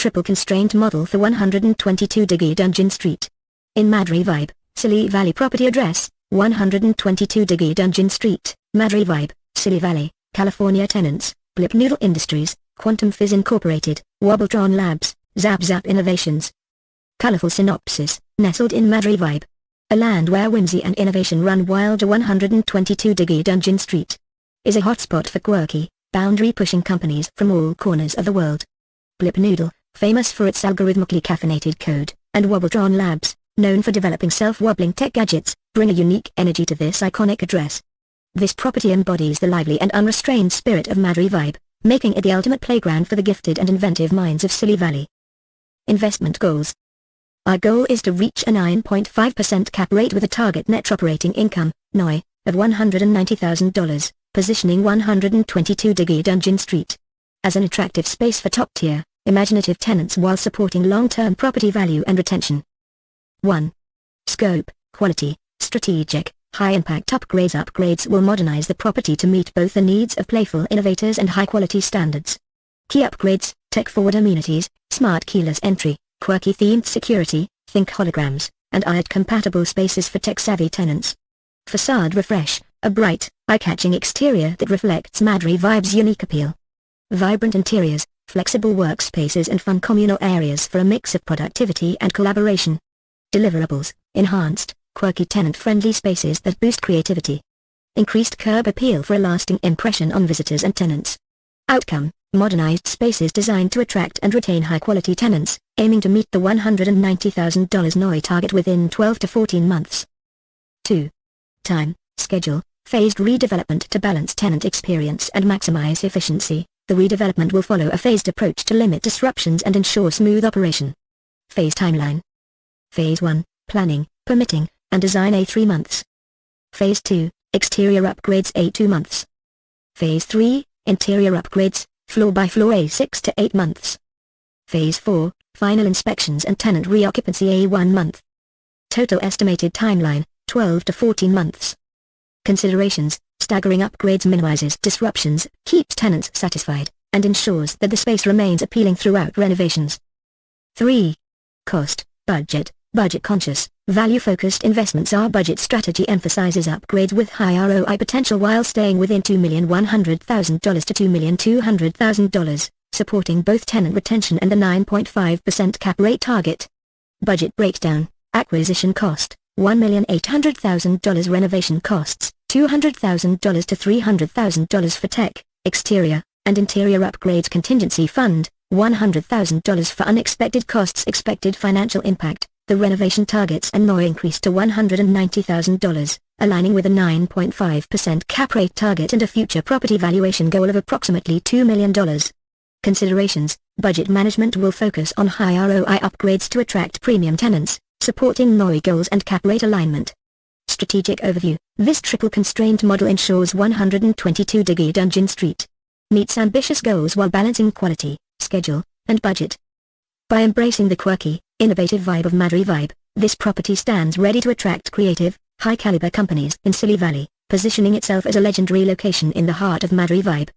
triple constraint model for 122 Diggy Dungeon Street. In Madripoor, Silly Valley. Property address, 122 Diggy Dungeon Street, Madripoor, Silly Valley, California. Tenants, Blip Noodle Industries, Quantum Fizz Incorporated, Wobbletron Labs, Zap Zap Innovations. Colorful synopsis, nestled in Madripoor, a land where whimsy and innovation run wild. 122 Diggy Dungeon Street is a hotspot for quirky, boundary-pushing companies from all corners of the world. Blip Noodle, famous for its algorithmically caffeinated code, and Wobbletron Labs, known for developing self-wobbling tech gadgets, bring a unique energy to this iconic address. This property embodies the lively and unrestrained spirit of Madripoor, making it the ultimate playground for the gifted and inventive minds of Silly Valley. Investment goals. Our goal is to reach a 9.5% cap rate with a target net operating income, NOI, of $190,000, positioning 122 Diggy Dungeon Street as an attractive space for top-tier, imaginative tenants while supporting long-term property value and retention. 1. Scope, quality, strategic, high-impact upgrades. Upgrades will modernize the property to meet both the needs of playful innovators and high-quality standards. Key upgrades, tech-forward amenities, smart keyless entry, quirky themed security, think holograms, and IoT-compatible spaces for tech-savvy tenants. Facade refresh, a bright, eye-catching exterior that reflects Madripoor's unique appeal. Vibrant interiors, flexible workspaces and fun communal areas for a mix of productivity and collaboration. Deliverables, enhanced, quirky tenant-friendly spaces that boost creativity. Increased curb appeal for a lasting impression on visitors and tenants. Outcome, modernized spaces designed to attract and retain high-quality tenants, aiming to meet the $190,000 NOI target within 12 to 14 months. 2. Time, schedule, phased redevelopment. To balance tenant experience and maximize efficiency, the redevelopment will follow a phased approach to limit disruptions and ensure smooth operation. Phase timeline. Phase 1, planning, permitting, and design A 3 months. Phase 2, exterior upgrades A 2 months. Phase 3, interior upgrades, floor by floor A 6 to 8 months. Phase 4, final inspections and tenant reoccupancy A 1 month. Total estimated timeline, 12 to 14 months. Considerations, staggering upgrades minimizes disruptions, keeps tenants satisfied, and ensures that the space remains appealing throughout renovations. 3. Cost, budget conscious, value-focused investments. Our budget strategy emphasizes upgrades with high ROI potential while staying within $2,100,000 to $2,200,000, supporting both tenant retention and the 9.5% cap rate target. Budget breakdown, acquisition cost, $1,800,000. Renovation costs, $200,000 to $300,000 for tech, exterior, and interior upgrades. Contingency fund, $100,000 for unexpected costs. Expected financial impact, the renovation targets and NOI increased to $190,000, aligning with a 9.5% cap rate target and a future property valuation goal of approximately $2 million. Considerations, budget management will focus on high ROI upgrades to attract premium tenants, supporting NOI goals and cap rate alignment. Strategic overview. This triple constraint model ensures 122 Diggy Dungeon Street meets ambitious goals while balancing quality, schedule, and budget. By embracing the quirky, innovative vibe of Madripoor, this property stands ready to attract creative, high-caliber companies in Silly Valley, positioning itself as a legendary location in the heart of Madripoor.